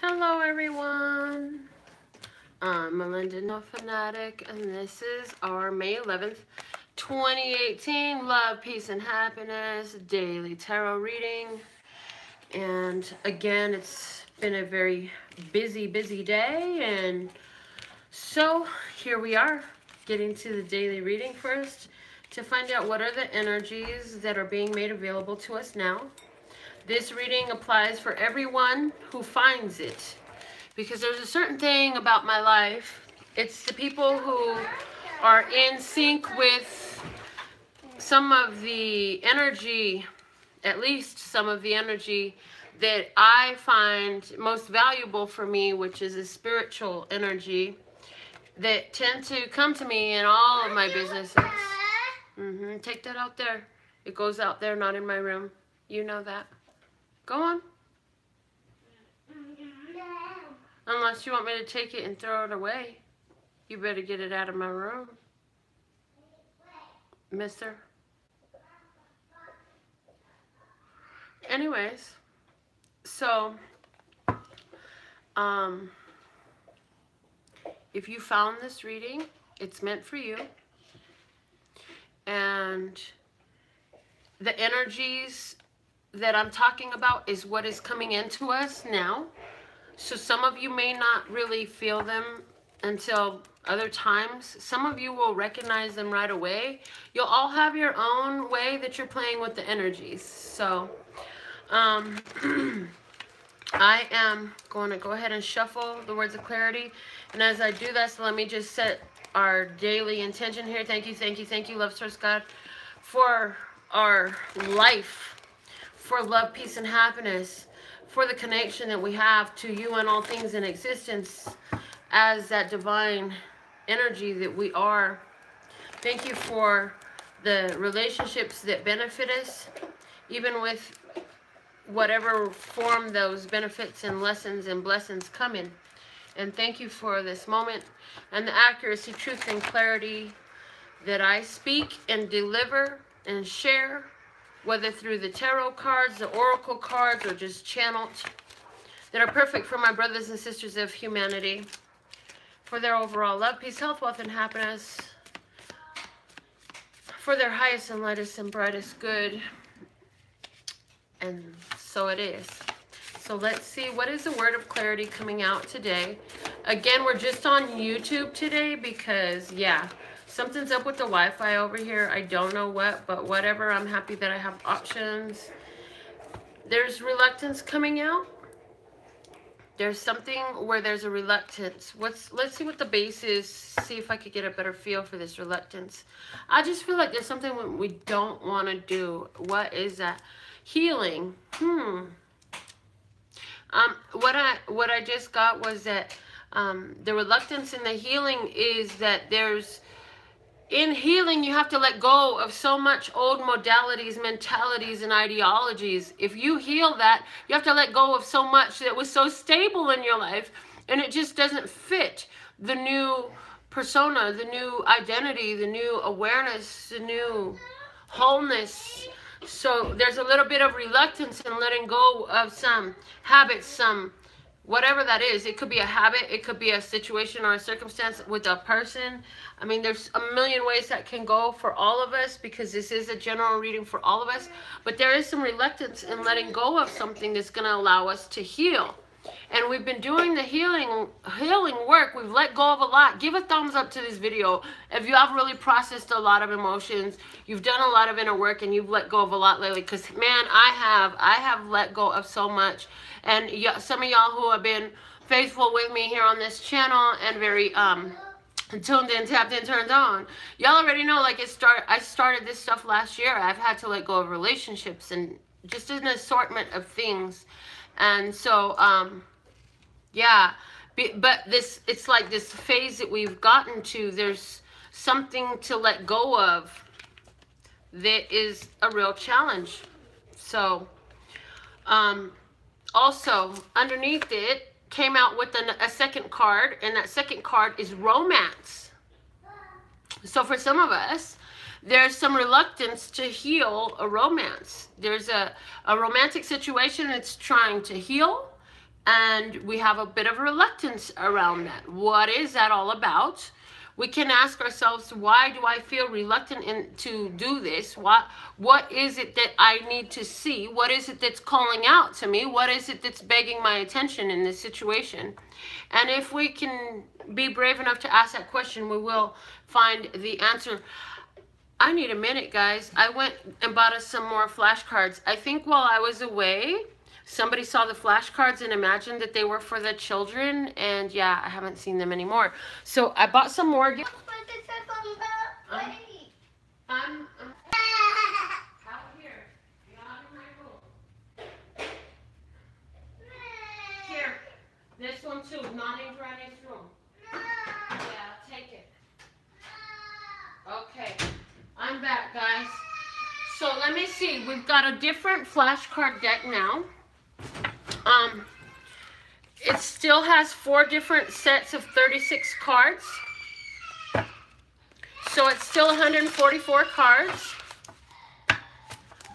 Hello everyone, I'm Melinda NailFanatic, and this is our May 11th, 2018 Love, Peace, and Happiness Daily Tarot reading. And again, it's been a very busy day, and so here we are, getting to the daily reading first to find out what are the energies that are being made available to us now. This reading applies for everyone who finds it, because there's a certain thing about my life. It's the people who are in sync with some of the energy, at least some of the energy that I find most valuable for me, which is a spiritual energy, that tend to come to me in all of my businesses. Take that out there. It goes out there, not in my room. You know that. Go on. Unless you want me to take it and throw it away. You better get it out of my room, mister. Anyways, so, if you found this reading, it's meant for you. And the energies that I'm talking about is what is coming into us now. So some of you may not really feel them until other times. Some of you will recognize them right away. You'll all have your own way that you're playing with the energies. So I am going to go ahead and shuffle the words of clarity. And as I do this, let me just set our daily intention here. Thank you, love source God, for our life, for love, peace, and happiness, for the connection that we have to you and all things in existence as that divine energy that we are. Thank you for the relationships that benefit us, even with whatever form those benefits and lessons and blessings come in. And thank you for this moment and the accuracy, truth, and clarity that I speak and deliver and share, whether through the tarot cards, the oracle cards, or just channeled, that are perfect for my brothers and sisters of humanity, for their overall love, peace, health, wealth, and happiness, for their highest and lightest and brightest good. And so it is. So let's see, what is the word of clarity coming out today? Again, we're just on YouTube today because, yeah, something's up with the Wi-Fi over here. I don't know what, but whatever. I'm happy that I have options. There's reluctance coming out. There's something where there's a reluctance. Let's see what the base is. See if I could get a better feel for this reluctance. I just feel like there's something we don't want to do. What is that? Healing. What I just got was that the reluctance in the healing is that in healing, you have to let go of so much old modalities, mentalities, and ideologies. If you heal that, you have to let go of so much that was so stable in your life, and it just doesn't fit the new persona, the new identity, the new awareness, the new wholeness. So there's a little bit of reluctance in letting go of some habits, some whatever that is. It could be a habit, it could be a situation or a circumstance with a person. I mean, there's a million ways that can go for all of us, because this is a general reading for all of us. But there is some reluctance in letting go of something that's going to allow us to heal. And we've been doing the healing work. We've let go of a lot. Give a thumbs up to this video if you have really processed a lot of emotions. You've done a lot of inner work and you've let go of a lot lately. Because, man, I have let go of so much. And some of y'all who have been faithful with me here on this channel and very tuned in, tapped in, turned on, y'all already know, like, I started this stuff last year. I've had to let go of relationships and just an assortment of things. And so, yeah, but it's like this phase that we've gotten to, there's something to let go of that is a real challenge. So, also, underneath it came out with a second card, and that second card is romance. So for some of us, there's some reluctance to heal a romance. There's a romantic situation that's trying to heal, And we have a bit of reluctance around that. What is that all about? We can ask ourselves, why do I feel reluctant to do this? What is it that I need to see? What is it that's calling out to me? What is it that's begging my attention in this situation? And if we can be brave enough to ask that question, we will find the answer. I need a minute, guys. I went and bought us some more flashcards. I think while I was away, somebody saw the flashcards and imagined that they were for the children. And yeah, I haven't seen them anymore. So I bought some more. I'm out here. Not in my room. Here. This one too. Not in Granny's room. Yeah, take it. Okay. I'm back, guys. So let me see. We've got a different flashcard deck now. It still has 4 different sets of 36 cards. So it's still 144 cards.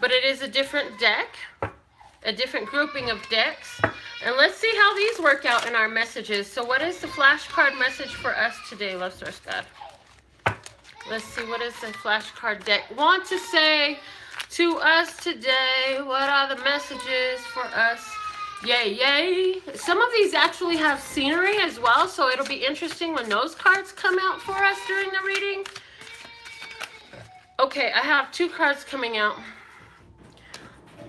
But it is a different deck. A different grouping of decks. And let's see how these work out in our messages. So what is the flashcard message for us today, Love Source God? Let's see, what is the flashcard deck want to say to us today? What are the messages for us? Yay, yay. Some of these actually have scenery as well, so it'll be interesting when those cards come out for us during the reading. Okay, I have 2 cards coming out.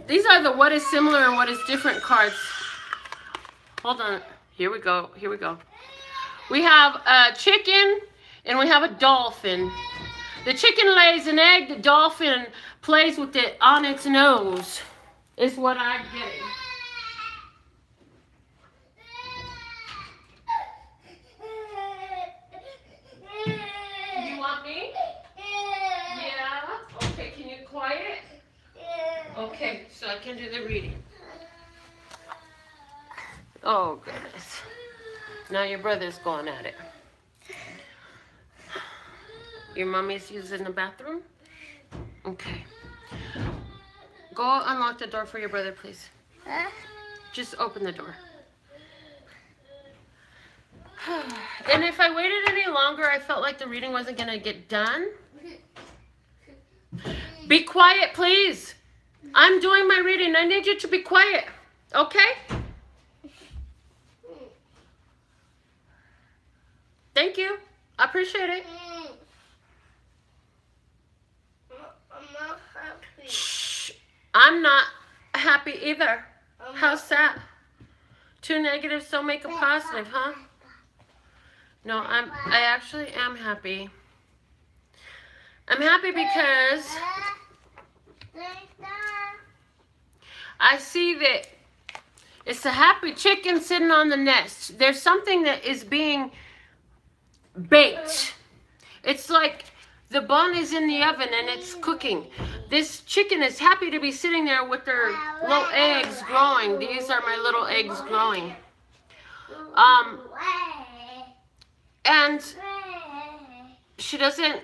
These are the what is similar and what is different cards. Hold on. Here we go. Here we go. We have a chicken and we have a dolphin. The chicken lays an egg. The dolphin plays with it on its nose. Is what I'm getting. You want me? Yeah? Okay, can you quiet? Okay, so I can do the reading. Oh, goodness. Now your brother's going at it. Your mommy's using the bathroom? Okay. Go unlock the door for your brother, please. Just open the door. And if I waited any longer, I felt like the reading wasn't going to get done. Be quiet, please. I'm doing my reading. I need you to be quiet. Okay? Thank you. I appreciate it. I'm not happy. Shh. I'm not happy either. How's that? 2 negatives don't make a positive, huh? No, I actually am happy. I'm happy because I see that it's a happy chicken sitting on the nest. There's something that is being baked. It's like the bun is in the oven and it's cooking. This chicken is happy to be sitting there with their little eggs growing. These are my little eggs growing. And she doesn't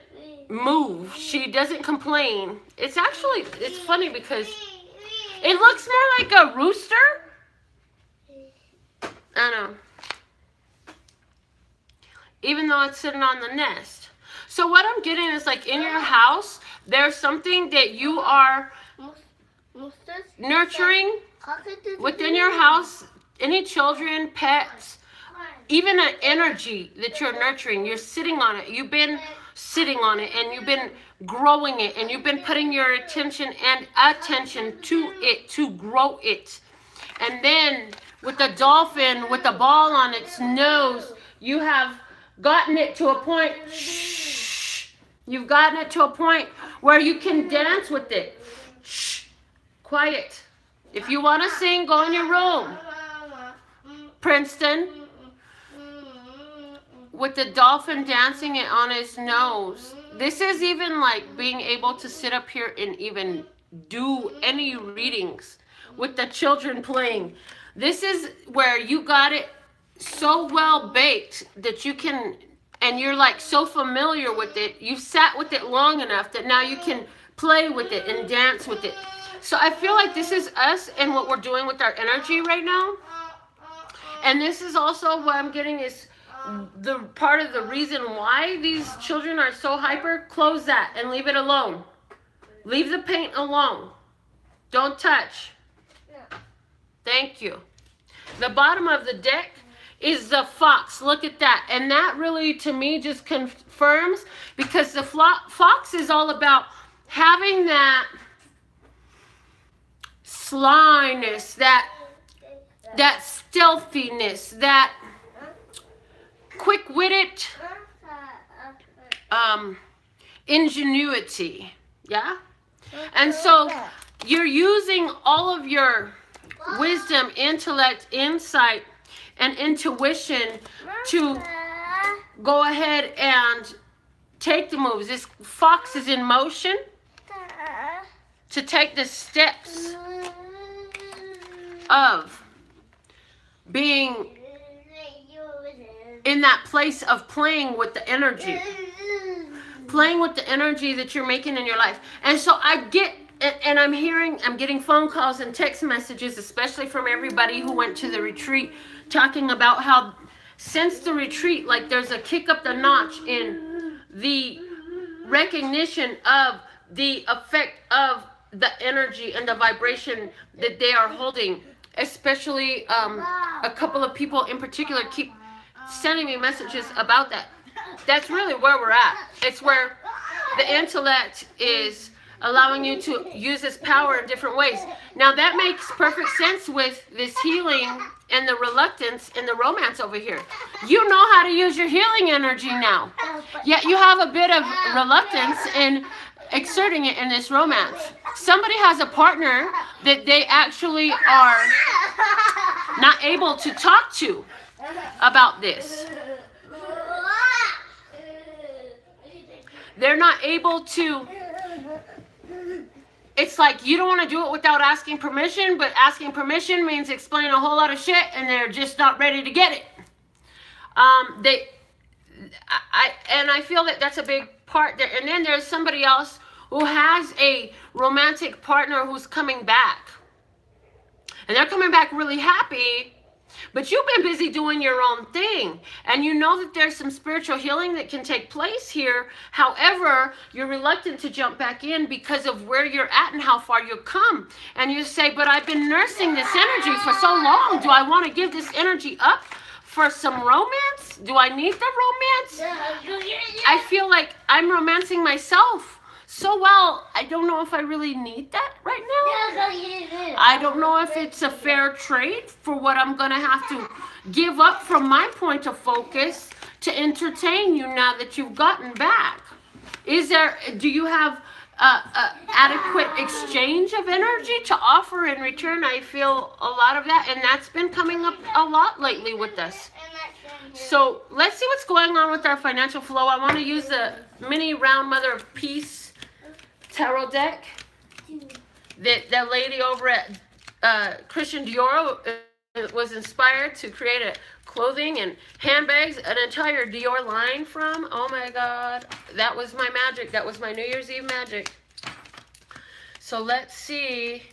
move. She doesn't complain. It's funny because it looks more like a rooster. I know. Even though it's sitting on the nest. So what I'm getting is like in your house, there's something that you are nurturing within your house. Any children, pets, even an energy that you're nurturing. You're sitting on it. You've been sitting on it and you've been growing it and you've been putting your attention to it to grow it. And then with the dolphin with the ball on its nose, you have gotten it to a point. Shh. You've gotten it to a point where you can dance with it. Shh. Quiet. If you want to sing, go in your room. Princeton. With the dolphin dancing it on his nose. This is even like being able to sit up here and even do any readings with the children playing. This is where you got it so well baked that you can, and you're like so familiar with it. You've sat with it long enough that now you can play with it and dance with it. So I feel like this is us and what we're doing with our energy right now. And this is also what I'm getting is the part of the reason why these children are so hyper. Close that and leave it alone. Leave the paint alone. Don't touch. Thank you. The bottom of the deck is the fox. Look at that. And that really, to me, just confirms, because the fox is all about having that slyness, that stealthiness, that quick-witted ingenuity. Yeah? And so you're using all of your wisdom, intellect, insight, and intuition to go ahead and take the moves. This fox is in motion to take the steps of being in that place of playing with the energy. Playing with the energy that you're making in your life. And so I get, and I'm getting phone calls and text messages, especially from everybody who went to the retreat, talking about how since the retreat, like there's a kick up the notch in the recognition of the effect of the energy and the vibration that they are holding. Especially a couple of people in particular keep sending me messages about that. That's really where we're at. It's where the intellect is allowing you to use this power in different ways. Now that makes perfect sense with this healing and the reluctance and the romance over here. You know how to use your healing energy now. Yet you have a bit of reluctance in exerting it in this romance. Somebody has a partner that they actually are not able to talk to about this. They're not able to. It's like you don't want to do it without asking permission, but asking permission means explaining a whole lot of shit, and they're just not ready to get it. I feel that that's a big part there. And then there's somebody else who has a romantic partner who's coming back. And they're coming back really happy, but you've been busy doing your own thing. And you know that there's some spiritual healing that can take place here. However, you're reluctant to jump back in because of where you're at and how far you've come. And you say, but I've been nursing this energy for so long. Do I want to give this energy up for some romance? Do I need the romance? I feel like I'm romancing myself so well. I don't know if I really need that right now. I don't know if it's a fair trade for what I'm going to have to give up from my point of focus to entertain you now that you've gotten back. Do you have adequate exchange of energy to offer in return? I feel a lot of that, and that's been coming up a lot lately with us. So let's see what's going on with our financial flow. I want to use the mini round Mother of Peace tarot deck that the lady over at Christian Dior was inspired to create a clothing and handbags, an entire Dior line from. Oh my God, that was my magic. That was my New Year's Eve magic. So let's see,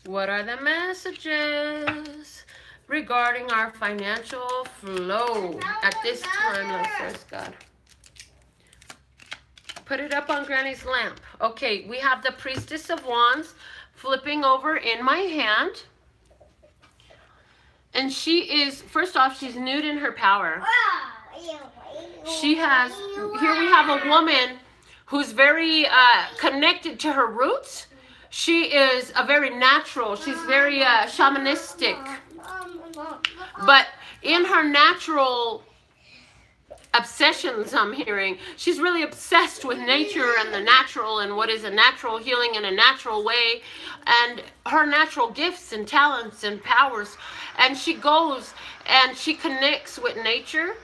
what are the messages regarding our financial flow at this time? Let's ask God. Put it up on Granny's lamp. Okay, we have the Priestess of Wands flipping over in my hand. And she is, first off, she's nude in her power. She has, here we have a woman who's very connected to her roots. She is a very natural, she's very shamanistic. But in her natural obsessions, I'm hearing, she's really obsessed with nature and the natural and what is a natural healing in a natural way, and her natural gifts and talents and powers. And she goes and she connects with nature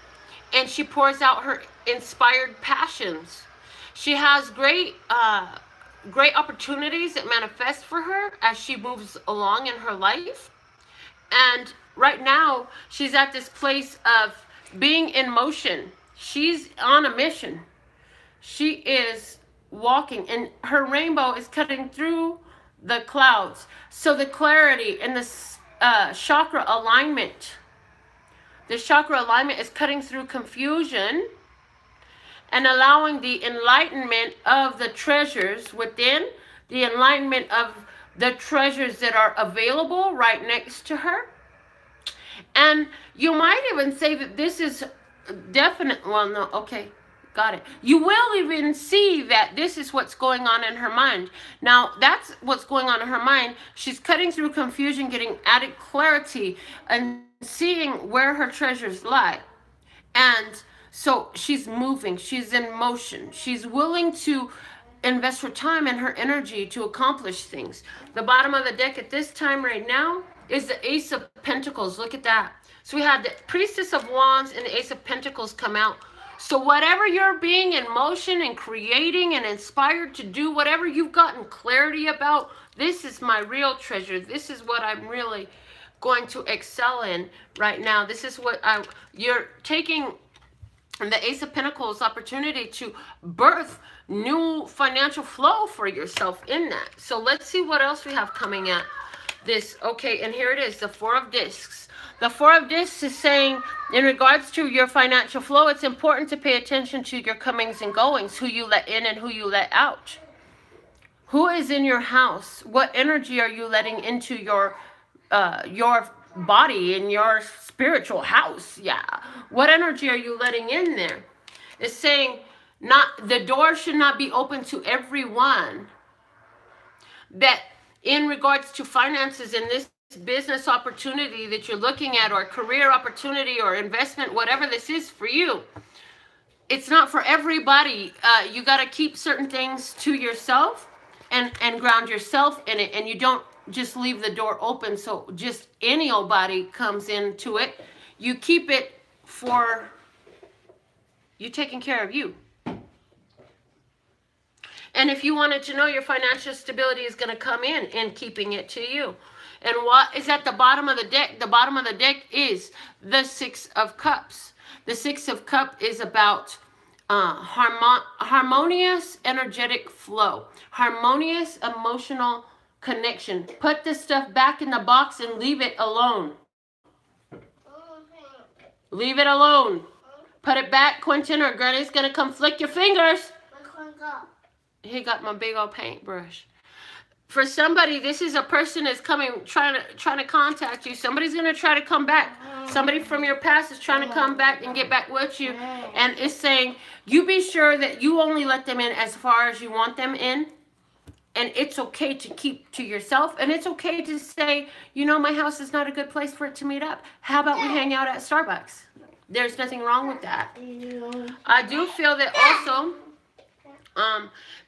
and she pours out her inspired passions. She has great opportunities that manifest for her as she moves along in her life. And right now she's at this place of being in motion. She's on a mission. She is walking, and her rainbow is cutting through the clouds. So the clarity and the chakra alignment This chakra alignment is cutting through confusion and allowing the enlightenment of the treasures within, the enlightenment of the treasures that are available right next to her. And you might even say that this is definite. Well, no, okay, got it. You will even see that this is what's going on in her mind. Now, that's what's going on in her mind. She's cutting through confusion, getting added clarity, and seeing where her treasures lie. And so she's moving, she's in motion, she's willing to invest her time and her energy to accomplish things. The bottom of the deck at this time right now is the Ace of Pentacles. Look at that. So we had the Priestess of Wands and the Ace of Pentacles come out. So whatever you're being in motion and creating and inspired to do, whatever you've gotten clarity about, this is my real treasure. This is what I'm really going to excel in right now. This is what you're taking the Ace of Pentacles opportunity to birth new financial flow for yourself in that. So let's see what else we have coming at this. Okay, and here it is, the Four of Discs. The Four of Discs is saying, in regards to your financial flow, it's important to pay attention to your comings and goings, who you let in and who you let out. Who is in your house? What energy are you letting into your body, in your spiritual house? Yeah. What energy are you letting in there? It's saying the door should not be open to everyone. That in regards to finances in this business opportunity that you're looking at, or career opportunity or investment, whatever this is for you, it's not for everybody. You got to keep certain things to yourself and ground yourself in it, and you don't just leave the door open so just any old body comes into it. You keep it for you taking care of you. And if you wanted to know, your financial stability is going to come in keeping it to you. And what is at the bottom of the deck? The bottom of the deck is the Six of Cups. The Six of Cups is about harmonious energetic flow, harmonious emotional connection. Put this stuff back in the box and leave it alone. Leave it alone. Put it back, Quentin, or Granny's going to come flick your fingers. He got my big old paintbrush. For somebody, this is a person that's coming, trying to contact you. Somebody's going to try to come back. Somebody from your past is trying to come back and get back with you. And it's saying, you be sure that you only let them in as far as you want them in. And it's okay to keep to yourself. And it's okay to say, you know, my house is not a good place for it to meet up. How about we hang out at Starbucks? There's nothing wrong with that. I do feel that also,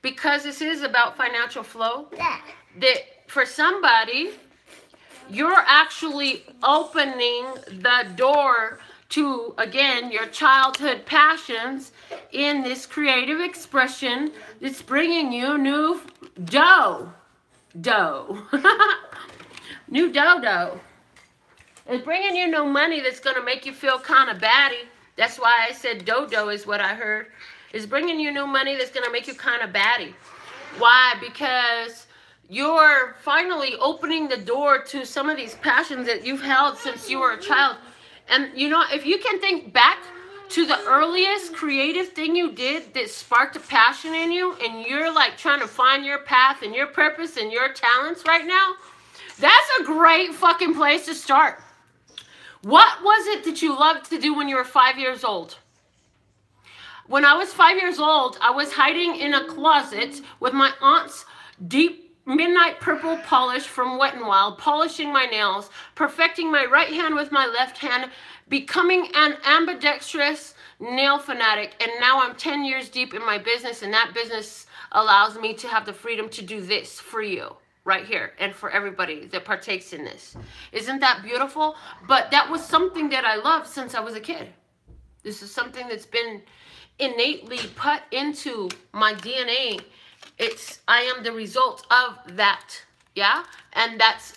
because this is about financial flow, that for somebody, you're actually opening the door to, again, your childhood passions in this creative expression that's bringing you new dough. New dough. It's bringing you no money that's going to make you feel kind of batty. That's why I said dodo is what I heard. It's bringing you new money that's going to make you kind of batty. Why? Because you're finally opening the door to some of these passions that you've held since you were a child. And, you know, if you can think back to the earliest creative thing you did that sparked a passion in you, and you're like trying to find your path and your purpose and your talents right now, that's a great fucking place to start. What was it that you loved to do when you were 5 years old? When I was 5 years old, I was hiding in a closet with my aunt's deep midnight purple polish from Wet n Wild, polishing my nails, perfecting my right hand with my left hand, becoming an ambidextrous nail fanatic. And now I'm 10 years deep in my business, and that business allows me to have the freedom to do this for you right here and for everybody that partakes in this. Isn't that beautiful? But that was something that I loved since I was a kid. This is something that's been innately put into my DNA. I am the result of that. Yeah. And that's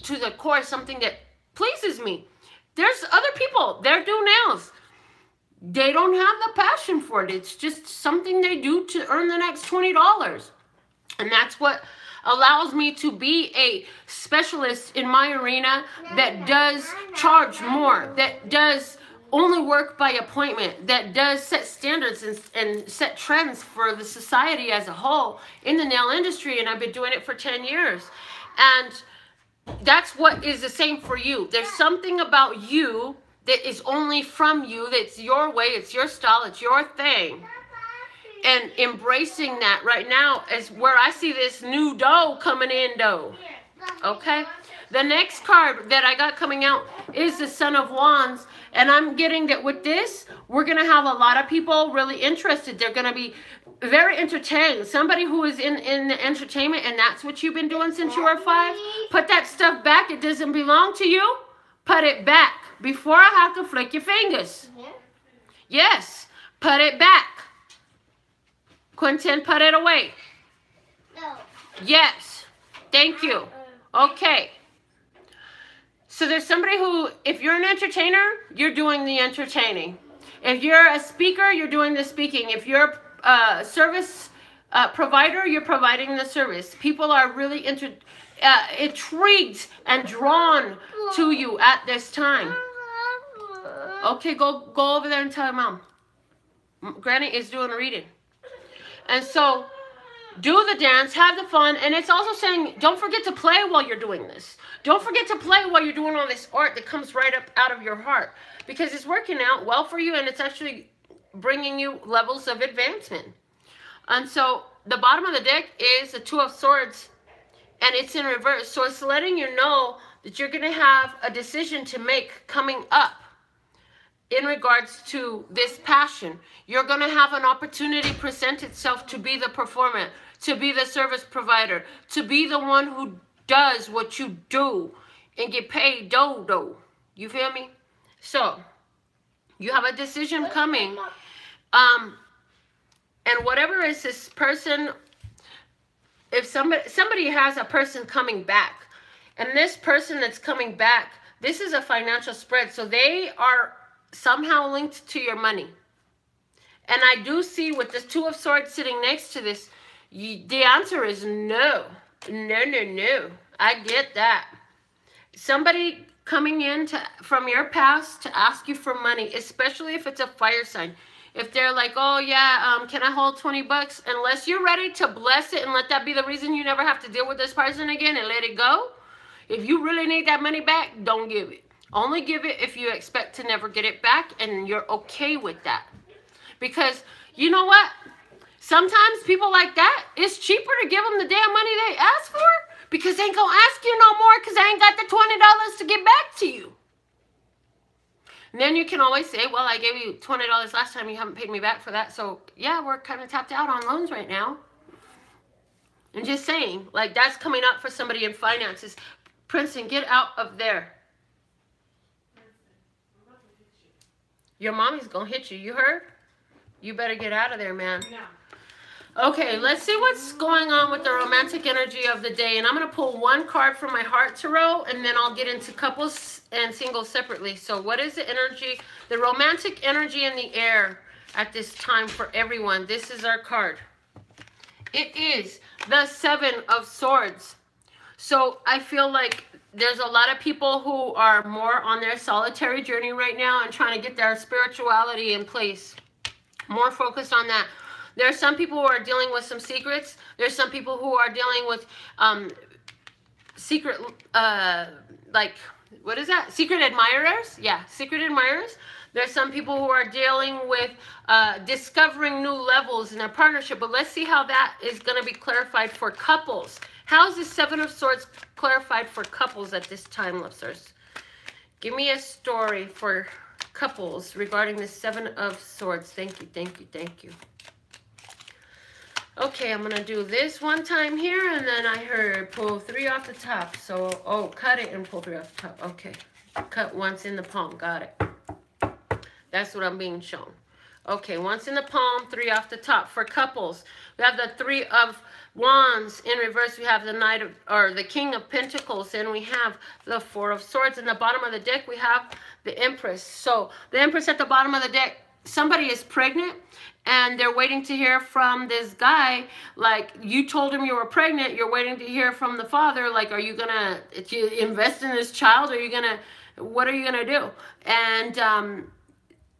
to the core something that pleases me. There's other people, they're doing nails. They don't have the passion for it. It's just something they do to earn the next $20. And that's what allows me to be a specialist in my arena that does charge more, that does only work by appointment, that does set standards and set trends for the society as a whole in the nail industry. And I've been doing it for 10 years. And that's what is the same for you. There's something about you that is only from you, that's your way, it's your style, it's your thing. And embracing that right now is where I see this new dough coming in, dough. Okay? The next card that I got coming out is the Son of Wands. And I'm getting that with this, we're going to have a lot of people really interested. They're going to be very entertained. Somebody who is in the entertainment, and that's what you've been doing since you were 5. Put that stuff back. It doesn't belong to you. Put it back before I have to flick your fingers. Yes, put it back. Quentin, put it away. No. Yes, thank you. Okay. So there's somebody who, if you're an entertainer, you're doing the entertaining. If you're a speaker, you're doing the speaking. If you're a service provider, you're providing the service. People are really intrigued and drawn to you at this time. Okay, go over there and tell your mom. Granny is doing a reading. And so do the dance, have the fun, and it's also saying don't forget to play while you're doing this. Don't forget to play while you're doing all this art that comes right up out of your heart, because it's working out well for you and it's actually bringing you levels of advancement. And so the bottom of the deck is the Two of Swords, and it's in reverse. So it's letting you know that you're going to have a decision to make coming up in regards to this passion. You're going to have an opportunity present itself to be the performer, to be the service provider, to be the one who does what you do and get paid dough. You feel me? So you have a decision coming. And whatever is this person, if somebody has a person coming back, and this person that's coming back, this is a financial spread. So they are somehow linked to your money. And I do see with this Two of Swords sitting next to this, the answer is no. No. I get that. Somebody coming in from your past to ask you for money, especially if it's a fire sign. If they're like, oh yeah, can I hold $20? Unless you're ready to bless it and let that be the reason you never have to deal with this person again and let it go. If you really need that money back, don't give it. Only give it if you expect to never get it back and you're okay with that. Because you know what? Sometimes people like that, it's cheaper to give them the damn money they asked for, because they ain't gonna ask you no more because they ain't got the $20 to get back to you. And then you can always say, well, I gave you $20 last time, you haven't paid me back for that. So yeah, we're kind of tapped out on loans right now. And just saying, like, that's coming up for somebody in finances. Princeton, get out of there. Your mommy's gonna hit you. You heard? You better get out of there, man. No. Okay, let's see what's going on with the romantic energy of the day. And I'm going to pull one card from my heart tarot, and then I'll get into couples and singles separately. So what is the energy, the romantic energy in the air at this time for everyone? This is our card. It is the Seven of Swords. So I feel like there's a lot of people who are more on their solitary journey right now and trying to get their spirituality in place. More focused on that. There are some people who are dealing with some secrets. There's some people who are dealing with secret, like, what is that? Secret admirers? Yeah, secret admirers. There's some people who are dealing with discovering new levels in their partnership. But let's see how that is going to be clarified for couples. How is the Seven of Swords clarified for couples at this time, lovers? Give me a story for couples regarding the Seven of Swords. Thank you, thank you, thank you. Okay, I'm going to do this one time here, and then I heard pull 3 off the top. So, oh, cut it and pull 3 off the top. Okay, cut once in the palm. Got it. That's what I'm being shown. Okay, once in the palm, 3 off the top. For couples, we have the 3 of Wands. In reverse, we have the Knight of, or the King of Pentacles, and we have the 4 of Swords. In the bottom of the deck, we have the Empress. So, the Empress at the bottom of the deck somebody is pregnant and they're waiting to hear from this guy. Like, you told him you were pregnant, you're waiting to hear from the father. Like, are you gonna invest in this child? What are you gonna do? And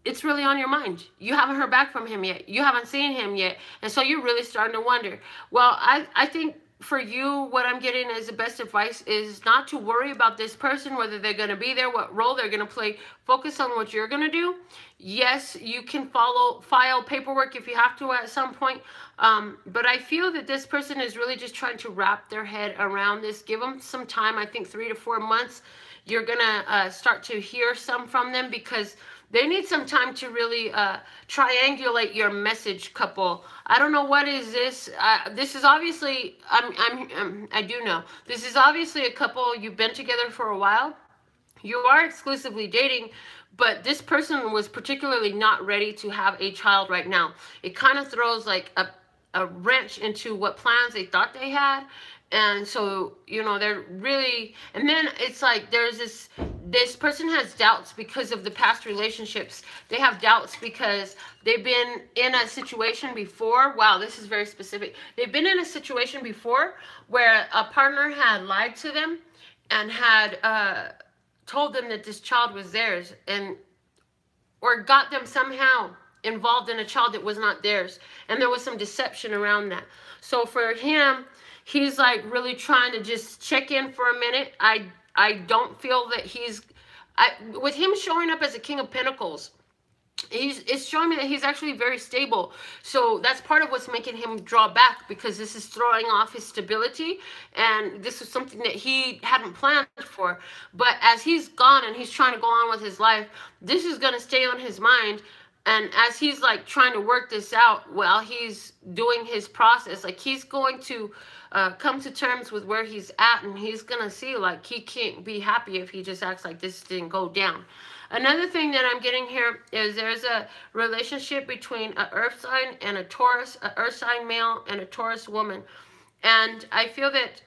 it's really on your mind. You haven't heard back from him yet. You haven't seen him yet. And so you're really starting to wonder. Well, I think for you, what I'm getting as the best advice is not to worry about this person, whether they're going to be there, what role they're going to play. Focus on what you're going to do. Yes, you can file paperwork if you have to at some point. But I feel that this person is really just trying to wrap their head around this. Give them some time. I think 3 to 4 months. You're going to start to hear some from them, because they need some time to really triangulate your message, couple. I don't know what is this. This is obviously, I do know. This is obviously a couple. You've been together for a while. You are exclusively dating, but this person was particularly not ready to have a child right now. It kind of throws like a wrench into what plans they thought they had. And so, you know, they're really, and then it's like there's this person has doubts because of the past relationships. They have doubts because they've been in a situation before. Wow, this is very specific. They've been in a situation before where a partner had lied to them and had told them that this child was theirs, or got them somehow involved in a child that was not theirs. And there was some deception around that. So for him, he's like really trying to just check in for a minute. I don't feel that with him showing up as a King of Pentacles, it's showing me that he's actually very stable. So that's part of what's making him draw back, because this is throwing off his stability, and this is something that he hadn't planned for. But as he's gone and he's trying to go on with his life, this is going to stay on his mind. And as he's like trying to work this out while he's doing his process, like he's going to come to terms with where he's at, and he's going to see like he can't be happy if he just acts like this didn't go down. Another thing that I'm getting here is there's a relationship between an earth sign and a Taurus, an earth sign male and a Taurus woman. And I feel that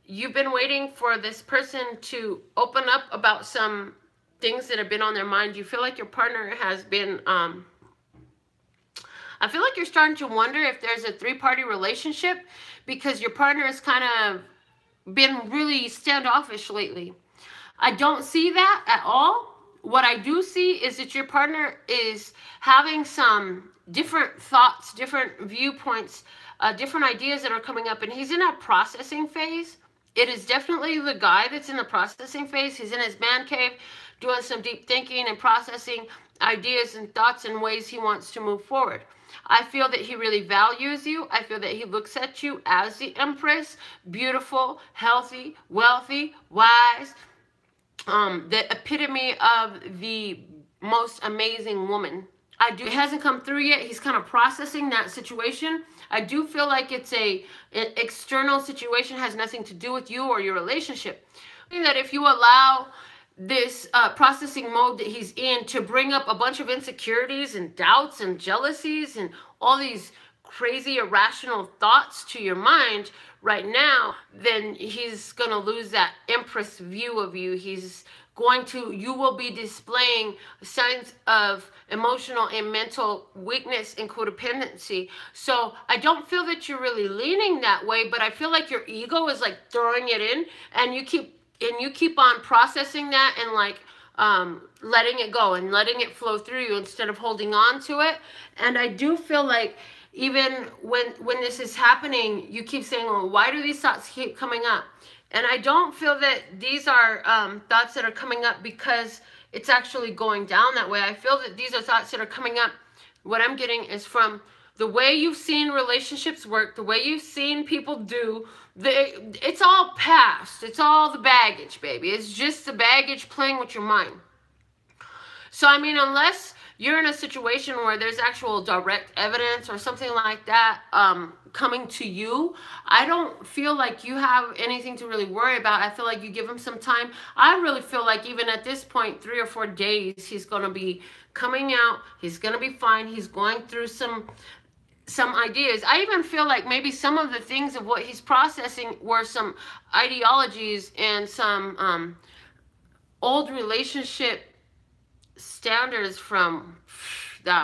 you've been waiting for this person to open up about some things that have been on their mind. You feel like your partner has been, I feel like you're starting to wonder if there's a 3-party relationship, because your partner has kind of been really standoffish lately. I don't see that at all. What I do see is that your partner is having some different thoughts, different viewpoints, different ideas that are coming up, and he's in a processing phase. It is definitely the guy that's in the processing phase. He's in his man cave doing some deep thinking and processing ideas and thoughts and ways he wants to move forward. I feel that he really values you. I feel that he looks at you as the Empress, beautiful, healthy, wealthy, wise, the epitome of the most amazing woman. It hasn't come through yet. He's kind of processing that situation. I do feel like it's an external situation, has nothing to do with you or your relationship. I think that if you allow this processing mode that he's in to bring up a bunch of insecurities and doubts and jealousies and all these crazy irrational thoughts to your mind right now, then he's going to lose that Empress view of you. You will be displaying signs of emotional and mental weakness and codependency. So I don't feel that you're really leaning that way, but I feel like your ego is like throwing it in, and you keep on processing that and like letting it go and letting it flow through you instead of holding on to it. And I do feel like even when this is happening, you keep saying, well, why do these thoughts keep coming up? And I don't feel that these are thoughts that are coming up because it's actually going down that way. I feel that these are thoughts that are coming up. What I'm getting is from the way you've seen relationships work, the way you've seen people do. It's all past. It's all the baggage, baby. It's just the baggage playing with your mind. So, I mean, unless you're in a situation where there's actual direct evidence or something like that coming to you, I don't feel like you have anything to really worry about. I feel like you give him some time. I really feel like even at this point, 3 or 4 days, he's going to be coming out. He's going to be fine. He's going through some ideas. I even feel like maybe some of the things of what he's processing were some ideologies and some old relationship standards from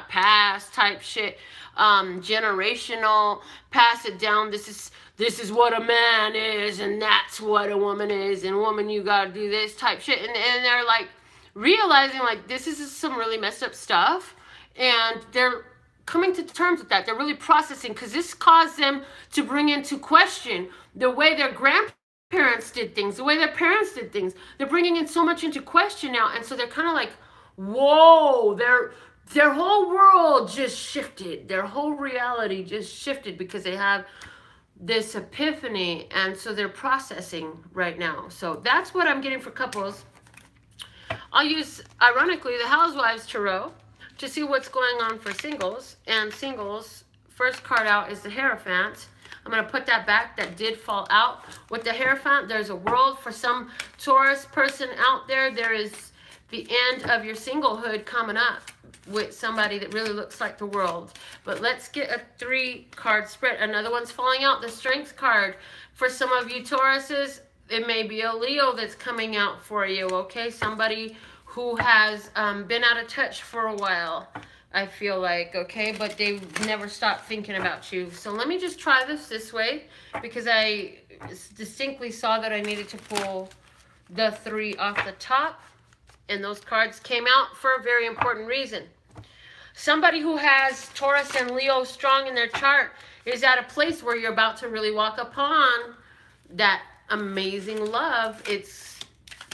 past type shit, generational, pass it down. This is what a man is, and that's what a woman is, and woman, you gotta do this type shit. And they're like realizing like this is some really messed up stuff, and they're coming to terms with that. They're really processing, because this caused them to bring into question the way their grandparents did things, the way their parents did things. They're bringing in so much into question now, and so they're kind of like, whoa, their whole world just shifted. Their whole reality just shifted because they have this epiphany, and so they're processing right now. So that's what I'm getting for couples. I'll use, ironically, the Housewives Tarot to see what's going on for singles. And singles, first card out is the Hierophant. I'm going to put that back. That did fall out. With the Hierophant, there's a world for some Taurus person out there. There is the end of your singlehood coming up with somebody that really looks like the world. But let's get a 3-card spread. Another one's falling out, the Strength card. For some of you Tauruses, it may be a Leo that's coming out for you, okay? Somebody who has been out of touch for a while, I feel like, okay? But they never stopped thinking about you. So let me just try this way, because I distinctly saw that I needed to pull the 3 off the top. And those cards came out for a very important reason. Somebody who has Taurus and Leo strong in their chart is at a place where you're about to really walk upon that amazing love. It's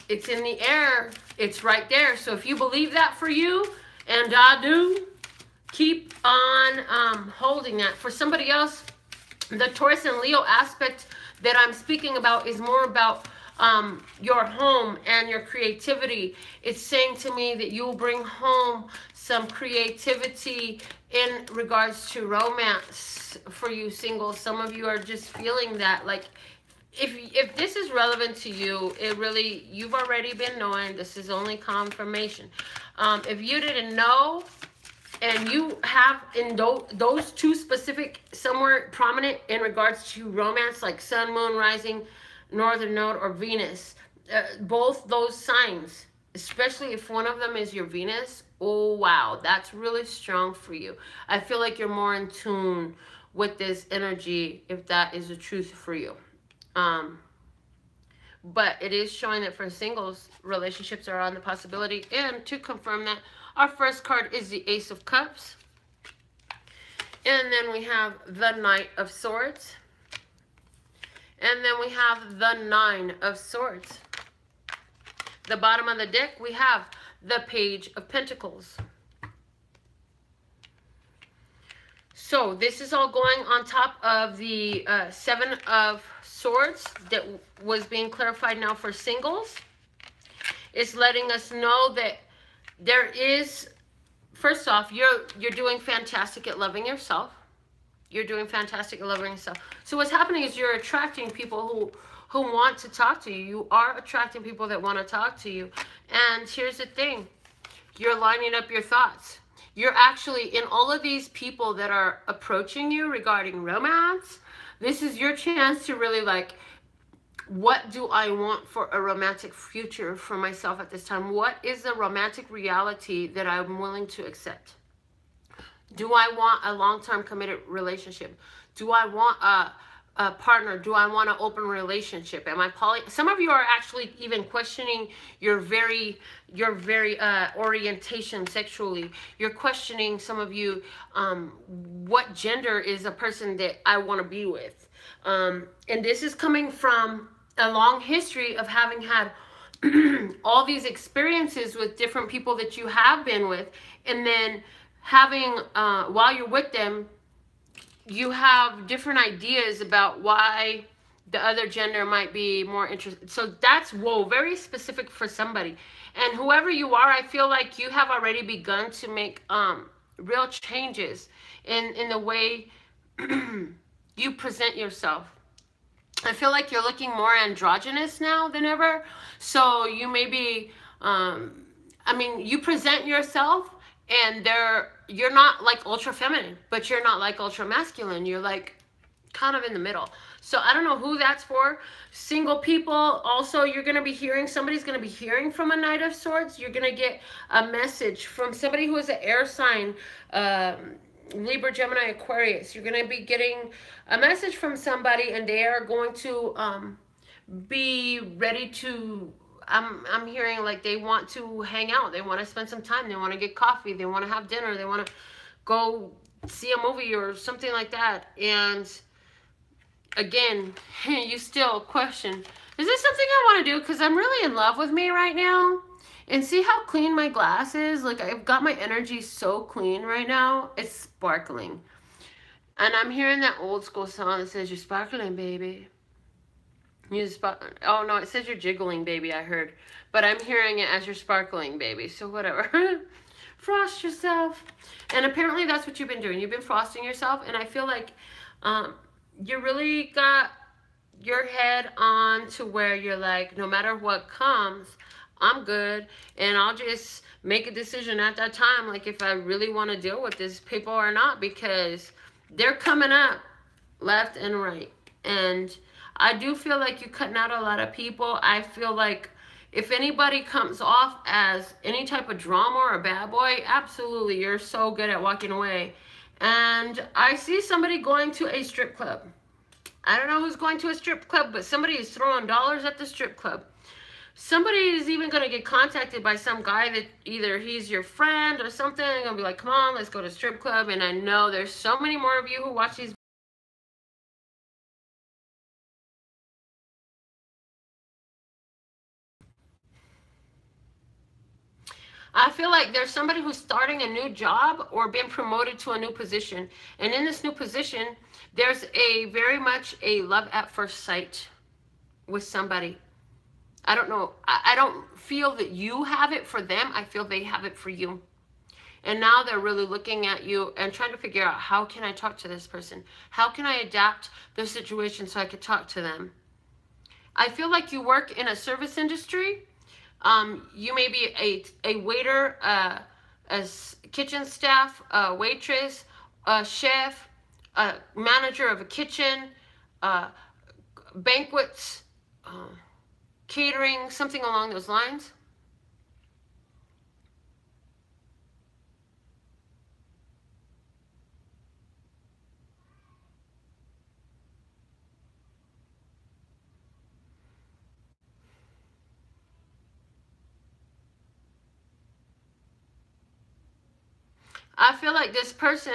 in the air. It's right there. So if you believe that for you, and I do, keep on holding that. For somebody else, the Taurus and Leo aspect that I'm speaking about is more about your home and your creativity. It's saying to me that you'll bring home some creativity in regards to romance for you singles. Some of you are just feeling that, like, if this is relevant to you, it really, you've already been knowing. This is only confirmation. If you didn't know, and you have in those 2 specific, somewhere prominent in regards to romance, like sun, moon, rising, northern node, or Venus, both those signs, especially if one of them is your Venus, oh wow, that's really strong for you. I feel like you're more in tune with this energy if that is the truth for you. But it is showing that for singles, relationships are on the possibility. And to confirm that, our first card is the Ace of Cups. And then we have the Knight of Swords. And then we have the 9 of Swords. The bottom of the deck, we have the Page of Pentacles. So this is all going on top of the 7 of Swords that was being clarified now for singles. It's letting us know that there is, first off, you're doing fantastic at loving yourself. You're doing fantastic at loving yourself. So what's happening is you're attracting people who want to talk to you. You are attracting people that want to talk to you. And here's the thing. You're lining up your thoughts. You're actually, in all of these people that are approaching you regarding romance, this is your chance to really like, what do I want for a romantic future for myself at this time? What is the romantic reality that I'm willing to accept? Do I want a long-term committed relationship? Do I want a partner? Do I want an open relationship? Am I poly? Some of you are actually even questioning your very orientation sexually. You're questioning, some of you, what gender is a person that I want to be with? And this is coming from a long history of having had all these experiences with different people that you have been with, and then having, while you're with them, you have different ideas about why the other gender might be more interested. So that's, whoa, very specific for somebody. And whoever you are, I feel like you have already begun to make real changes in the way you present yourself. I feel like you're looking more androgynous now than ever. So you may be, I mean, you present yourself, and you're not like ultra feminine, but you're not like ultra masculine. You're like kind of in the middle. So I don't know who that's for. Single people, also, you're going to be hearing, somebody's going to be hearing from a Knight of Swords. You're going to get a message from somebody who is an air sign, Libra, Gemini, Aquarius. You're going to be getting a message from somebody, and they are going to be ready to, I'm hearing like they want to hang out. They want to spend some time. They want to get coffee. They want to have dinner. They want to go see a movie or something like that. And again, you still question, is this something I want to do? Because I'm really in love with me right now. And see how clean my glass is? Like, I've got my energy so clean right now. It's sparkling. And I'm hearing that old school song that says, you're sparkling, baby. Oh, no, it says you're jiggling, baby, I heard. But I'm hearing it as you're sparkling, baby. So whatever. Frost yourself. And apparently that's what you've been doing. You've been frosting yourself. And I feel like you really got your head on to where you're like, no matter what comes, I'm good. And I'll just make a decision at that time, like if I really want to deal with these people or not, because they're coming up left and right. And I do feel like you're cutting out a lot of people. I feel like if anybody comes off as any type of drama or a bad boy, absolutely, you're so good at walking away. And I see somebody going to a strip club. I don't know who's going to a strip club, but somebody is throwing dollars at the strip club. Somebody is even going to get contacted by some guy that either he's your friend or something. I'm going to be like, come on, let's go to strip club. And I know there's so many more of you who watch these. I feel like there's somebody who's starting a new job or been promoted to a new position. And in this new position, there's a very much a love at first sight with somebody. I don't know. I don't feel that you have it for them. I feel they have it for you. And now they're really looking at you and trying to figure out, how can I talk to this person? How can I adapt the situation so I could talk to them? I feel like you work in a service industry. You may be a waiter, a kitchen staff, a waitress, a chef, a manager of a kitchen, banquets, catering, something along those lines. I feel like this person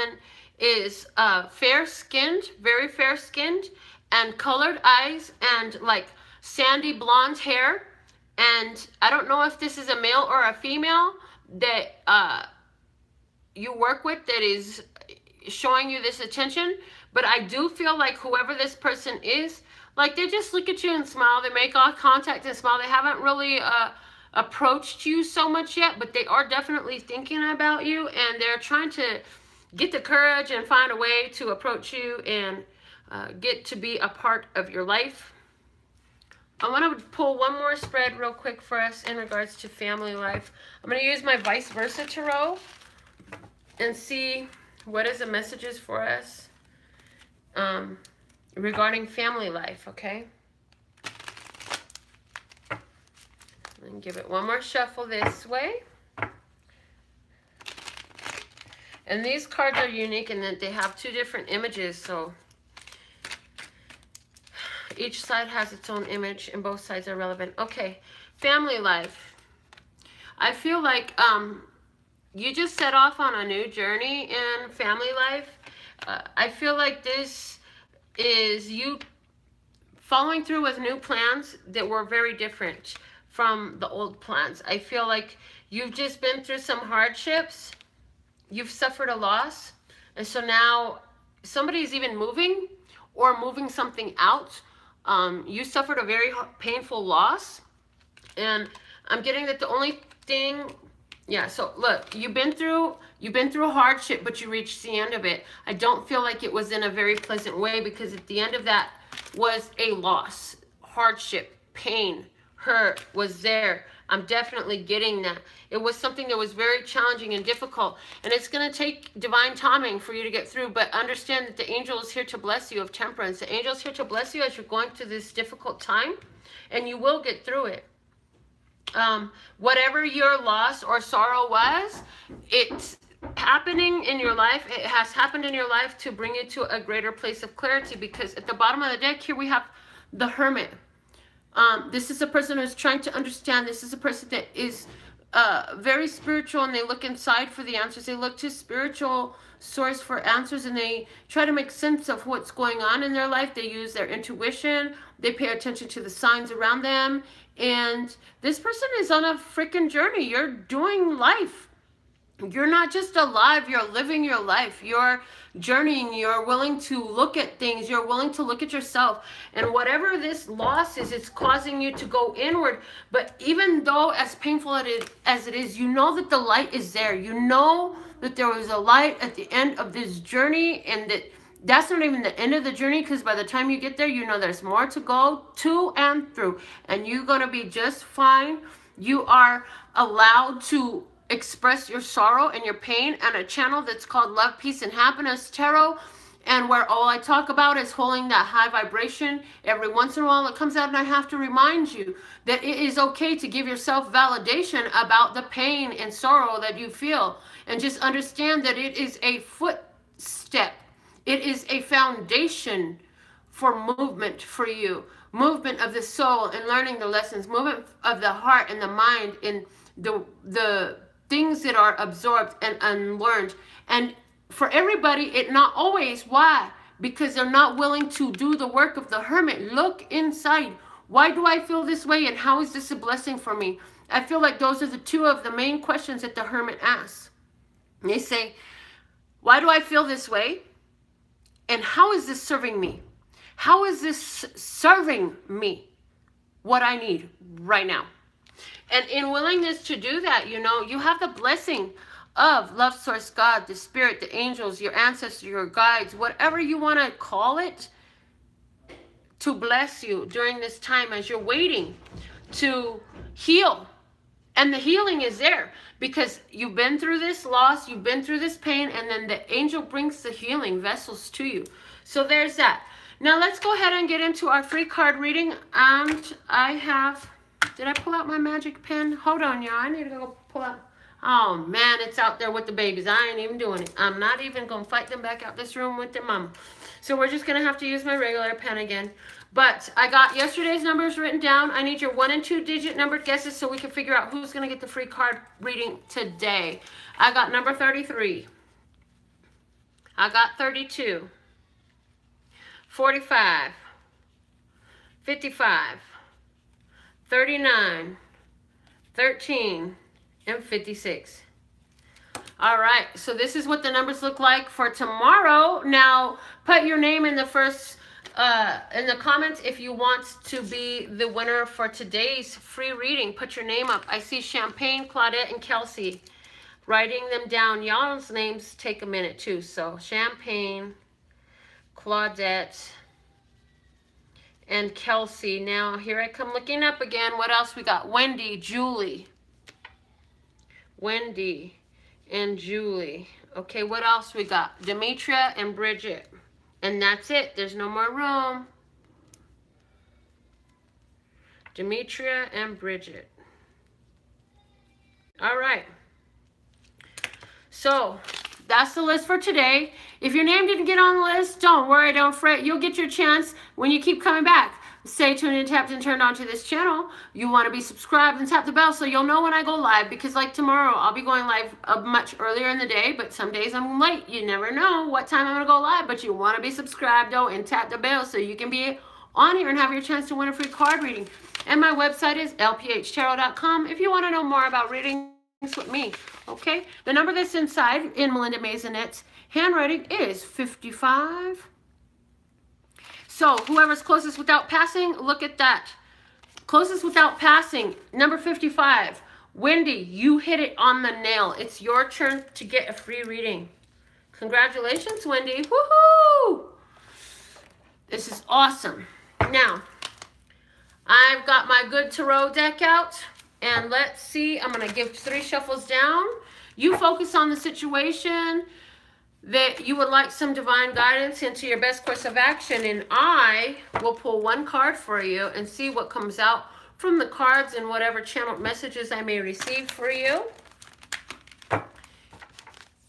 is fair-skinned, very fair-skinned, and colored eyes, and like sandy blonde hair. And I don't know if this is a male or a female that you work with that is showing you this attention, but I do feel like whoever this person is, like they just look at you and smile. They make eye contact and smile. They haven't really approached you so much yet, but they are definitely thinking about you, and they're trying to get the courage and find a way to approach you and get to be a part of your life. I want to pull one more spread real quick for us in regards to family life. I'm going to use my vice versa tarot and see what is the messages for us regarding family life, okay? And give it one more shuffle this way. And these cards are unique in that they have two different images, so each side has its own image and both sides are relevant. Okay, family life. I feel like you just set off on a new journey in family life. I feel like this is you following through with new plans that were very different from the old plans. I feel like you've just been through some hardships. You've suffered a loss. And so now somebody's even moving or moving something out. You suffered a very painful loss. And I'm getting that the only thing, yeah, so look, you've been through a hardship, but you reached the end of it. I don't feel like it was in a very pleasant way, because at the end of that was a loss, hardship, pain, hurt was there. I'm definitely getting that. It was something that was very challenging and difficult, and it's going to take divine timing for you to get through, but understand that the angel is here to bless you of temperance. The angel is here to bless you as you're going through this difficult time, and you will get through it. Whatever your loss or sorrow was, it's happening in your life. It has happened in your life to bring you to a greater place of clarity, because at the bottom of the deck here we have the Hermit. This is a person who's trying to understand. This is a person that is very spiritual, and they look inside for the answers. They look to spiritual source for answers, and they try to make sense of what's going on in their life. They use their intuition. They pay attention to the signs around them. And this person is on a freaking journey. You're doing life. You're not just alive, you're living your life. You're journeying, you're willing to look at things, you're willing to look at yourself. And whatever this loss is, it's causing you to go inward. But even though as painful as it is, you know that the light is there. You know that there was a light at the end of this journey, and that's not even the end of the journey, because by the time you get there, you know there's more to go to and through, and you're going to be just fine. You are allowed to express your sorrow and your pain on a channel that's called Love, Peace, and Happiness Tarot, and where all I talk about is holding that high vibration. Every once in a while it comes out, and I have to remind you that it is okay to give yourself validation about the pain and sorrow that you feel, and just understand that it is a footstep. It is a foundation for movement for you. Movement of the soul and learning the lessons. Movement of the heart and the mind and the things that are absorbed and unlearned. And for everybody, it not always. Why? Because they're not willing to do the work of the Hermit. Look inside. Why do I feel this way, and how is this a blessing for me? I feel like those are the two of the main questions that the Hermit asks. They say, why do I feel this way? And how is this serving me? How is this serving me what I need right now? And in willingness to do that, you know, you have the blessing of love source, God, the spirit, the angels, your ancestors, your guides, whatever you want to call it, to bless you during this time as you're waiting to heal. And the healing is there because you've been through this loss, you've been through this pain, and then the angel brings the healing vessels to you. So there's that. Now let's go ahead and get into our free card reading. And I have, did I pull out my magic pen? Hold on, y'all. I need to go pull out. Oh, man, it's out there with the babies. I ain't even doing it. I'm not even going to fight them back out this room with their mom. So we're just going to have to use my regular pen again. But I got yesterday's numbers written down. I need your 1 and 2 digit numbered guesses so we can figure out who's going to get the free card reading today. I got number 33. I got 32. 45. 55. 39. 13. And 56. All right, so this is what the numbers look like for tomorrow. Now, put your name in the first in the comments if you want to be the winner for today's free reading. Put your name up. I see Champagne, Claudette, and Kelsey. Writing them down. Y'all's names take a minute too. So Champagne, Claudette, and Kelsey. Now here I come looking up again. What else we got? Wendy, Julie. Wendy and Julie. Okay, what else we got? Demetria and Bridget. And that's it. There's no more room. Demetria and Bridget. All right. So, that's the list for today. If your name didn't get on the list, don't worry, don't fret. You'll get your chance when you keep coming back. Stay tuned and tapped and turned on to this channel. You want to be subscribed and tap the bell so you'll know when I go live, because like tomorrow I'll be going live much earlier in the day, but some days I'm late. You never know what time I'm going to go live, but you want to be subscribed though and tap the bell so you can be on here and have your chance to win a free card reading. And my website is LPHtarot.com if you want to know more about readings with me. Okay, the number that's inside in Melinda NailFanatic's handwriting is 55. So whoever's closest without passing, look at that. Closest without passing, number 55. Wendy, you hit it on the nail. It's your turn to get a free reading. Congratulations, Wendy. Woohoo! This is awesome. Now, I've got my good tarot deck out, And let's see, I'm going to give 3 shuffles down. You focus on the situation that you would like some divine guidance into your best course of action, and I will pull 1 card for you and see what comes out from the cards and whatever channeled messages I may receive for you.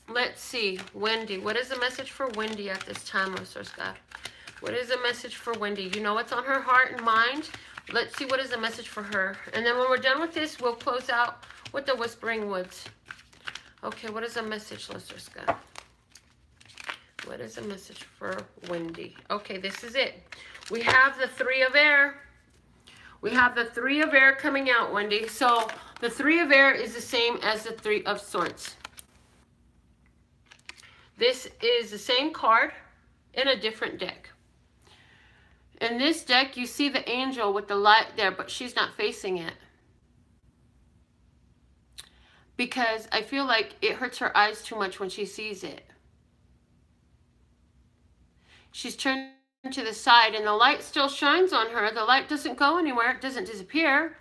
Let's see, Wendy. What is the message for Wendy at this time, oh Source God? What is the message for Wendy? You know what's on her heart and mind. Let's see what is the message for her. And then when we're done with this, we'll close out with the Whispering Woods. Okay, what is the message, Source God? What is the message for Wendy? Okay, this is it. We have the 3 of air. We have the 3 of air coming out, Wendy. So the 3 of air is the same as the 3 of swords. This is the same card in a different deck. In this deck, you see the angel with the light there, but she's not facing it. Because I feel like it hurts her eyes too much when she sees it. She's turned to the side and the light still shines on her. The light doesn't go anywhere. It doesn't disappear.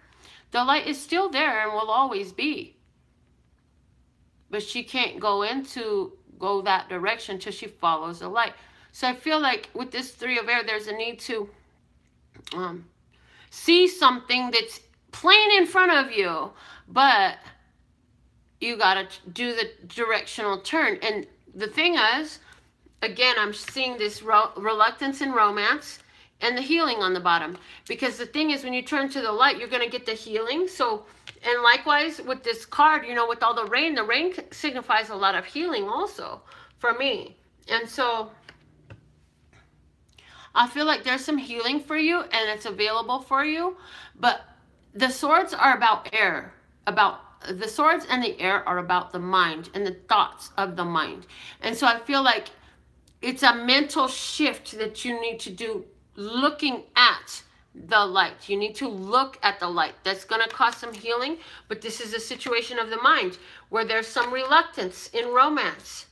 The light is still there and will always be. But she can't go that direction until she follows the light. So I feel like with this 3 of air, there's a need to see something that's plain in front of you, but you got to do the directional turn. And the thing is, again, I'm seeing this reluctance in romance and the healing on the bottom. Because the thing is, when you turn to the light, you're going to get the healing. So, and likewise with this card, you know, with all the rain signifies a lot of healing also for me. And so I feel like there's some healing for you and it's available for you. But the swords are about air. The swords and the air are about the mind and the thoughts of the mind. And so I feel like it's a mental shift that you need to do, looking at the light. You need to look at the light. That's going to cause some healing, but this is a situation of the mind where there's some reluctance in romance.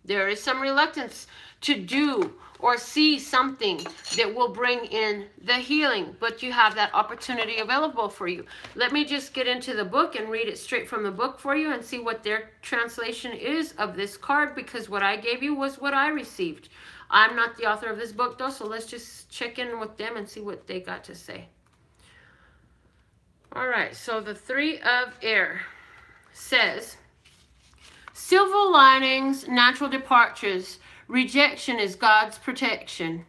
There is some reluctance to do or see something that will bring in the healing, but you have that opportunity available for you. Let me just get into the book and read it straight from the book for you and see what their translation is of this card, because what I gave you was what I received. I'm not the author of this book though, so let's just check in with them and see what they got to say. All right, so the 3 of air says, silver linings, natural departures. Rejection is God's protection.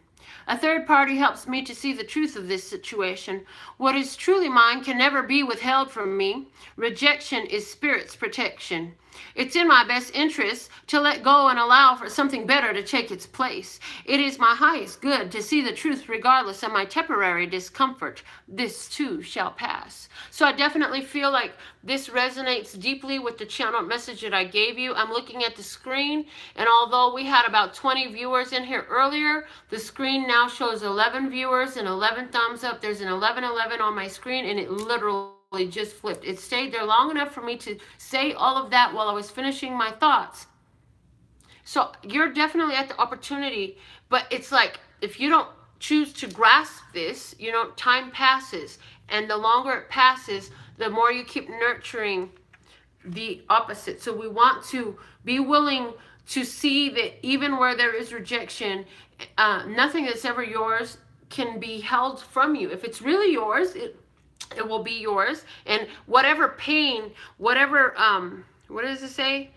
A third party helps me to see the truth of this situation. What is truly mine can never be withheld from me. Rejection is Spirit's protection. It's in my best interest to let go and allow for something better to take its place. It is my highest good to see the truth regardless of my temporary discomfort. This too shall pass. So I definitely feel like this resonates deeply with the channel message that I gave you. I'm looking at the screen, and although we had about 20 viewers in here earlier, the screen now shows 11 viewers and 11 thumbs up. There's an 1111 on my screen, and it literally just flipped. It stayed there long enough for me to say all of that while I was finishing my thoughts. So you're definitely at the opportunity, but it's like if you don't choose to grasp this, you know, time passes, and the longer it passes, the more you keep nurturing the opposite. So we want to be willing to see that even where there is rejection, nothing that's ever yours can be held from you. If it's really yours, it will be yours. And whatever pain, whatever, what does it say?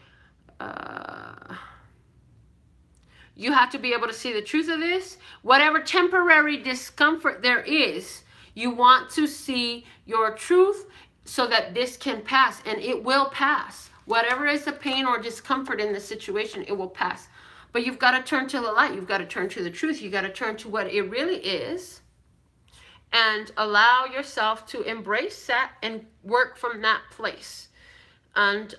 You have to be able to see the truth of this. Whatever temporary discomfort there is, you want to see your truth so that this can pass, and it will pass. Whatever is the pain or discomfort in the situation, it will pass. But you've got to turn to the light. You've got to turn to the truth. You've got to turn to what it really is and allow yourself to embrace that and work from that place. And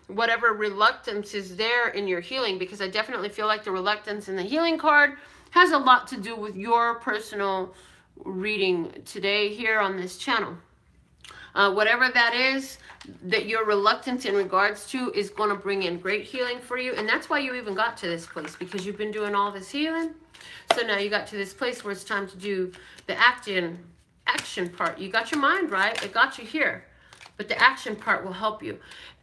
whatever reluctance is there in your healing, because I definitely feel like the reluctance in the healing card has a lot to do with your personal reading today here on this channel. Whatever that is that you're reluctant in regards to is going to bring in great healing for you. And that's why you even got to this place, because you've been doing all this healing. So now you got to this place where it's time to do the action part. You got your mind right. It got you here. but the action part will help you.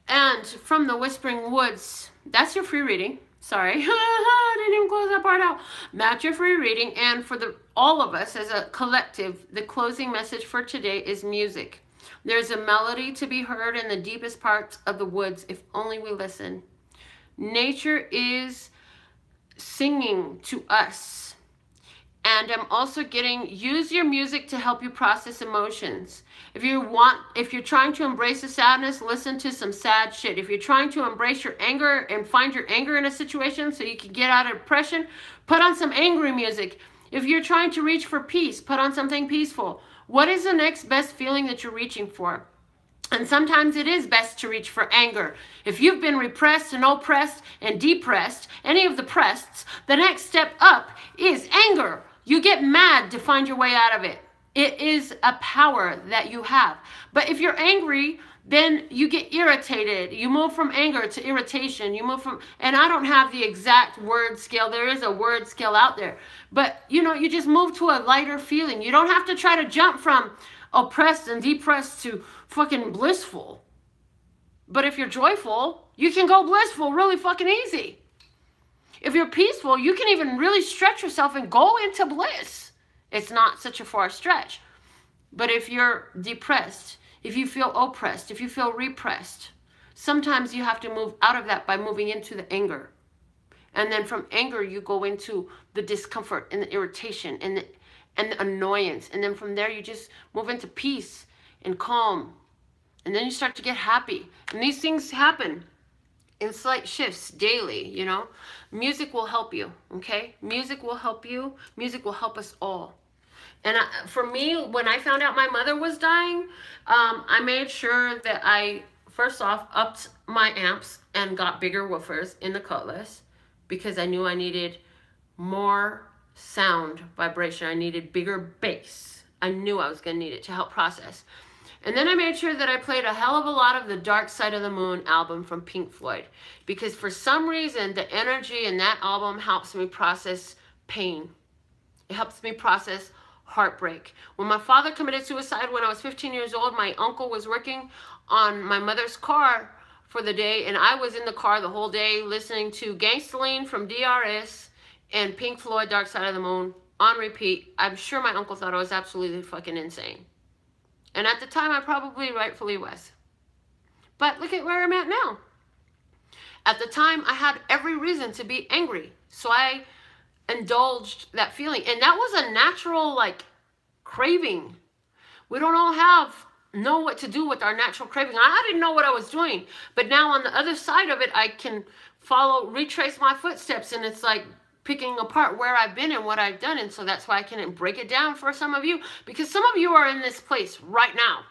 And from the Whispering Woods, that's your free reading. Sorry, I didn't even close that part out. That's your free reading. And for all of us as a collective, the closing message for today is music. There's a melody to be heard in the deepest parts of the woods if only we listen. Nature is singing to us. And I'm also getting, use your music to help you process emotions. If you're trying to embrace the sadness, listen to some sad shit. If you're trying to embrace your anger and find your anger in a situation so you can get out of depression, put on some angry music. If you're trying to reach for peace, put on something peaceful. What is the next best feeling that you're reaching for? And sometimes it is best to reach for anger. If you've been repressed and oppressed and depressed, any of the prests, the next step up is anger. You get mad to find your way out of it. It is a power that you have. But if you're angry, then you get irritated. You move from anger to irritation. You move from, and I don't have the exact word scale. There is a word scale out there. But, you just move to a lighter feeling. You don't have to try to jump from oppressed and depressed to fucking blissful. But if you're joyful, you can go blissful really fucking easy. If you're peaceful, you can even really stretch yourself and go into bliss. It's not such a far stretch. But if you're depressed, if you feel oppressed, if you feel repressed, sometimes you have to move out of that by moving into the anger. And then from anger, you go into the discomfort and the irritation and the annoyance. And then from there, you just move into peace and calm. And then you start to get happy. And these things happen in slight shifts daily, Music will help you, okay? Music will help you. Music will help us all. And for me, when I found out my mother was dying, I made sure that I, first off, upped my amps and got bigger woofers in the cutlass because I knew I needed more sound vibration. I needed bigger bass. I knew I was going to need it to help process. And then I made sure that I played a hell of a lot of the Dark Side of the Moon album from Pink Floyd. Because for some reason, the energy in that album helps me process pain. It helps me process heartbreak. When my father committed suicide when I was 15 years old, my uncle was working on my mother's car for the day. And I was in the car the whole day listening to Gangstaline from DRS and Pink Floyd, Dark Side of the Moon on repeat. I'm sure my uncle thought I was absolutely fucking insane. And at the time, I probably rightfully was. But look at where I'm at now. At the time, I had every reason to be angry. So I indulged that feeling. And that was a natural, craving. We don't all know what to do with our natural craving. I didn't know what I was doing. But now on the other side of it, I can retrace my footsteps. And it's like picking apart where I've been and what I've done. And so that's why I can break it down for some of you. Because some of you are in this place right now.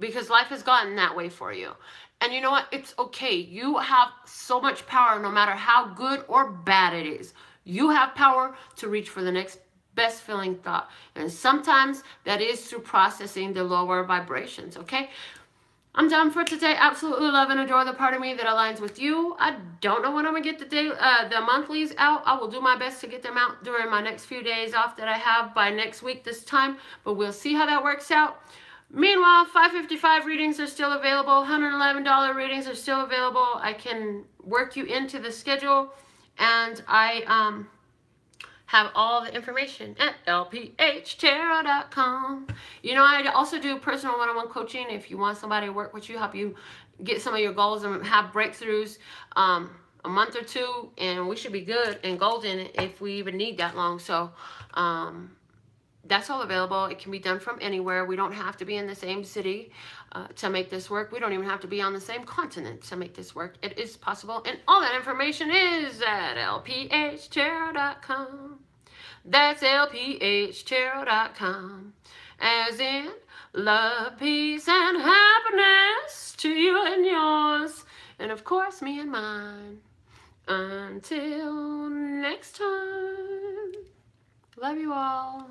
Because life has gotten that way for you. And you know what? It's okay. You have so much power no matter how good or bad it is. You have power to reach for the next best feeling thought. And sometimes that is through processing the lower vibrations, okay? I'm done for today. Absolutely love and adore the part of me that aligns with you. I don't know when I'm going to get the monthlies out. I will do my best to get them out during my next few days off that I have by next week this time. But we'll see how that works out. Meanwhile, $5.55 readings are still available. $111 readings are still available. I can work you into the schedule. And I have all the information at LPHtarot.com. I also do personal one-on-one coaching if you want somebody to work with you, help you get some of your goals and have breakthroughs a month or two, and we should be good and golden if we even need that long. So that's all available. It can be done from anywhere. We don't have to be in the same city to make this work. We don't even have to be on the same continent to make this work. It is possible. And all that information is at LPHtarot.com. That's LPHtarot.com. As in, love, peace, and happiness to you and yours. And of course, me and mine. Until next time. Love you all.